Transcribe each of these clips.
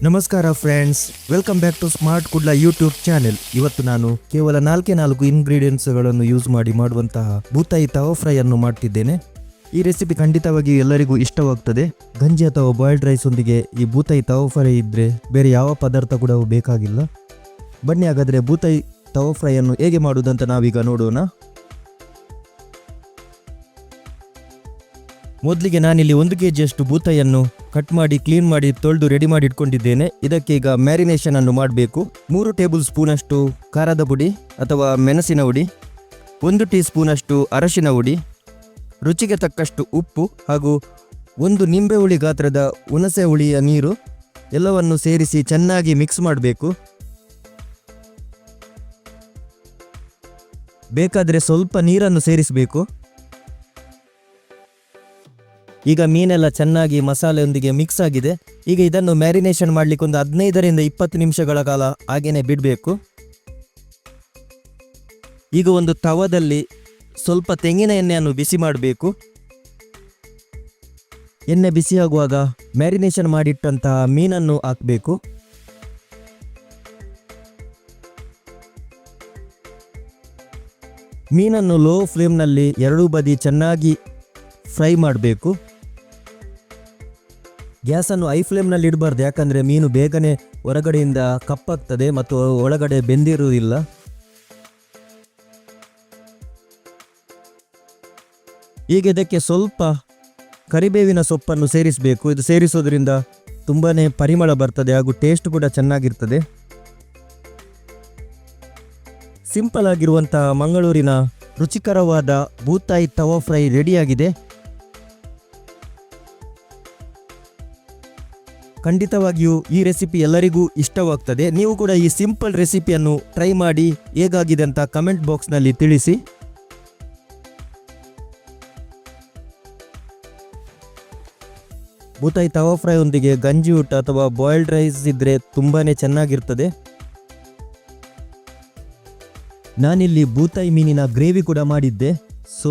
ನಮಸ್ಕಾರ friends, welcome back to smart Kudla YouTube channel. ಇವತ್ತು ನಾನು ಕೇವಲ 4 ಇಂಗ್ರೀಡಿಯೆಂಟ್ಸ್ಗಳನ್ನು ಯೂಸ್ ಮಾಡಿ ಮಾಡುವಂತಹ ಬೂತಾಯಿ ತವಾ ಫ್ರೈ ಅನ್ನು ಮಾಡ್ತಿದ್ದೇನೆ. ಈ ರೆಸಿಪಿ ಖಂಡಿತವಾಗಿಯೂ ಎಲ್ಲರಿಗೂ ಇಷ್ಟವಾಗ್ತದೆ. ಗಂಜಿ ಅಥವಾ ಬಾಯ್ಲ್ಡ್ ರೈಸ್ ಒಂದಿಗೆ ಈ ಬೂತಾಯಿ ತವಾ ಫ್ರೈ ಇದ್ದರೆ ಬೇರೆ ಯಾವ ಪದಾರ್ಥ ಕೂಡ ಬೇಕಾಗಿಲ್ಲ. ಬನ್ನಿ ಹಾಗಾದರೆ ಬೂತಾಯಿ ತವಾ ಫ್ರೈ ಅನ್ನು ಹೇಗೆ ಮಾಡುವುದಂತ ನಾವೀಗ ನೋಡೋಣ. ಮೊದಲಿಗೆ ನಾನಿಲ್ಲಿ 1 kg ಬೂತಾಯಿಯನ್ನು ಕಟ್ ಮಾಡಿ ಕ್ಲೀನ್ ಮಾಡಿ ತೊಳೆದು ರೆಡಿ ಮಾಡಿ ಇಟ್ಕೊಂಡಿದ್ದೇನೆ. ಇದಕ್ಕೆ ಈಗ ಮ್ಯಾರಿನೇಷನ್ ಅನ್ನು ಮಾಡಬೇಕು. 3 ಟೇಬಲ್ ಸ್ಪೂನ್ ಅಷ್ಟು ಖಾರದ ಪುಡಿ ಅಥವಾ ಮೆಣಸಿನ ಹುಡಿ, 1 ಟೀ ಸ್ಪೂನ್ ಅಷ್ಟು ಅರಶಿನ ಹುಡಿ, ರುಚಿಗೆ ತಕ್ಕಷ್ಟು ಉಪ್ಪು ಹಾಗೂ 1 ನಿಂಬೆ ಹುಳಿ ಗಾತ್ರದ ಹುಣಸೆ ಹುಳಿಯ ನೀರು ಎಲ್ಲವನ್ನು ಸೇರಿಸಿ ಚೆನ್ನಾಗಿ ಮಿಕ್ಸ್ ಮಾಡಬೇಕು. ಬೇಕಾದರೆ ಸ್ವಲ್ಪ ನೀರನ್ನು ಸೇರಿಸಬೇಕು. ಈಗ ಮೀನೆಲ್ಲ ಚೆನ್ನಾಗಿ ಮಸಾಲೆಯೊಂದಿಗೆ ಮಿಕ್ಸ್ ಆಗಿದೆ. ಈಗ ಇದನ್ನು ಮ್ಯಾರಿನೇಷನ್ ಮಾಡಲಿಕ್ಕೆ ಒಂದು 15ರಿಂದ 20 ನಿಮಿಷಗಳ ಕಾಲ ಹಾಗೇನೆ ಬಿಡಬೇಕು. ಈಗ ಒಂದು ತವದಲ್ಲಿ ಸ್ವಲ್ಪ ತೆಂಗಿನ ಎಣ್ಣೆಯನ್ನು ಬಿಸಿ ಮಾಡಬೇಕು. ಎಣ್ಣೆ ಬಿಸಿಯಾಗುವಾಗ ಮ್ಯಾರಿನೇಷನ್ ಮಾಡಿಟ್ಟಂತಹ ಮೀನನ್ನು ಹಾಕಬೇಕು. ಮೀನನ್ನು ಲೋ ಫ್ಲೇಮ್ನಲ್ಲಿ ಎರಡೂ ಬದಿ ಚೆನ್ನಾಗಿ ಫ್ರೈ ಮಾಡಬೇಕು. ಗ್ಯಾಸನ್ನು ಹೈ ಫ್ಲೇಮ್ನಲ್ಲಿ ಇಡಬಾರ್ದು, ಯಾಕಂದರೆ ಮೀನು ಬೇಗನೆ ಹೊರಗಡೆಯಿಂದ ಕಪ್ಪಾಗ್ತದೆ ಮತ್ತು ಒಳಗಡೆ ಬೆಂದಿರುವುದಿಲ್ಲ. ಈಗ ಇದಕ್ಕೆ ಸ್ವಲ್ಪ ಕರಿಬೇವಿನ ಸೊಪ್ಪನ್ನು ಸೇರಿಸಬೇಕು. ಇದು ಸೇರಿಸೋದ್ರಿಂದ ತುಂಬಾ ಪರಿಮಳ ಬರ್ತದೆ ಹಾಗೂ ಟೇಸ್ಟ್ ಕೂಡ ಚೆನ್ನಾಗಿರ್ತದೆ. ಸಿಂಪಲ್ ಆಗಿರುವಂತಹ ಮಂಗಳೂರಿನ ರುಚಿಕರವಾದ ಬೂತಾಯಿ ತವಾ ಫ್ರೈ ರೆಡಿಯಾಗಿದೆ. ಖಂಡಿತವಾಗಿಯೂ ಈ ರೆಸಿಪಿ ಎಲ್ಲರಿಗೂ ಇಷ್ಟವಾಗ್ತದೆ. ನೀವು ಕೂಡ ಈ ಸಿಂಪಲ್ ರೆಸಿಪಿಯನ್ನು ಟ್ರೈ ಮಾಡಿ ಹೇಗಾಗಿದೆ ಅಂತ ಕಮೆಂಟ್ ಬಾಕ್ಸ್ನಲ್ಲಿ ತಿಳಿಸಿ. ಬೂತಾಯಿ ತವಾ ಫ್ರೈ ಒಂದಿಗೆ ಗಂಜಿ ಊಟ ಅಥವಾ ಬಾಯ್ಲ್ಡ್ ರೈಸ್ ಇದ್ದರೆ ತುಂಬಾ ಚೆನ್ನಾಗಿರ್ತದೆ. ನಾನಿಲ್ಲಿ ಬೂತಾಯಿ ಮೀನಿನ ಗ್ರೇವಿ ಕೂಡ ಮಾಡಿದ್ದೆ. ಸೊ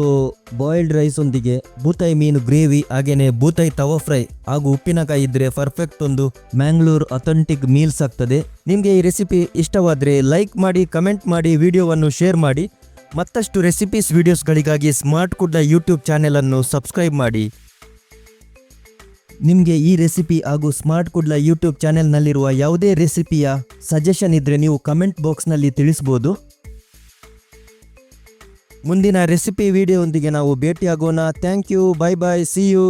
ಬಾಯ್ಲ್ಡ್ ರೈಸ್ ಒಂದಿಗೆ ಬೂತಾಯಿ ಮೀನು ಗ್ರೇವಿ ಹಾಗೇನೆ ಬೂತಾಯಿ ತವಾ ಫ್ರೈ ಹಾಗೂ ಉಪ್ಪಿನಕಾಯಿ ಇದ್ದರೆ ಪರ್ಫೆಕ್ಟ್ ಒಂದು ಮ್ಯಾಂಗ್ಳೂರ್ ಅಥೆಂಟಿಕ್ ಮೀಲ್ಸ್ ಆಗ್ತದೆ. ನಿಮಗೆ ಈ ರೆಸಿಪಿ ಇಷ್ಟವಾದರೆ ಲೈಕ್ ಮಾಡಿ, ಕಮೆಂಟ್ ಮಾಡಿ, ವಿಡಿಯೋವನ್ನು ಶೇರ್ ಮಾಡಿ. ಮತ್ತಷ್ಟು ರೆಸಿಪೀಸ್ ವಿಡಿಯೋಸ್ಗಳಿಗಾಗಿ ಸ್ಮಾರ್ಟ್ ಕುಡ್ಲ ಯೂಟ್ಯೂಬ್ ಚಾನೆಲನ್ನು ಸಬ್ಸ್ಕ್ರೈಬ್ ಮಾಡಿ. ನಿಮಗೆ ಈ ರೆಸಿಪಿ ಹಾಗೂ ಸ್ಮಾರ್ಟ್ ಕುಡ್ಲ ಯೂಟ್ಯೂಬ್ ಚಾನೆಲ್ನಲ್ಲಿರುವ ಯಾವುದೇ ರೆಸಿಪಿಯ ಸಜೆಷನ್ ಇದ್ದರೆ ನೀವು ಕಮೆಂಟ್ ಬಾಕ್ಸ್ನಲ್ಲಿ ತಿಳಿಸ್ಬೋದು. ಮುಂದಿನ ರೆಸಿಪಿ ವಿಡಿಯೋ ಒಂದಿಗೆ ನಾವು ಭೇಟಿಯಾಗೋಣ. Thank you, bye bye, see you.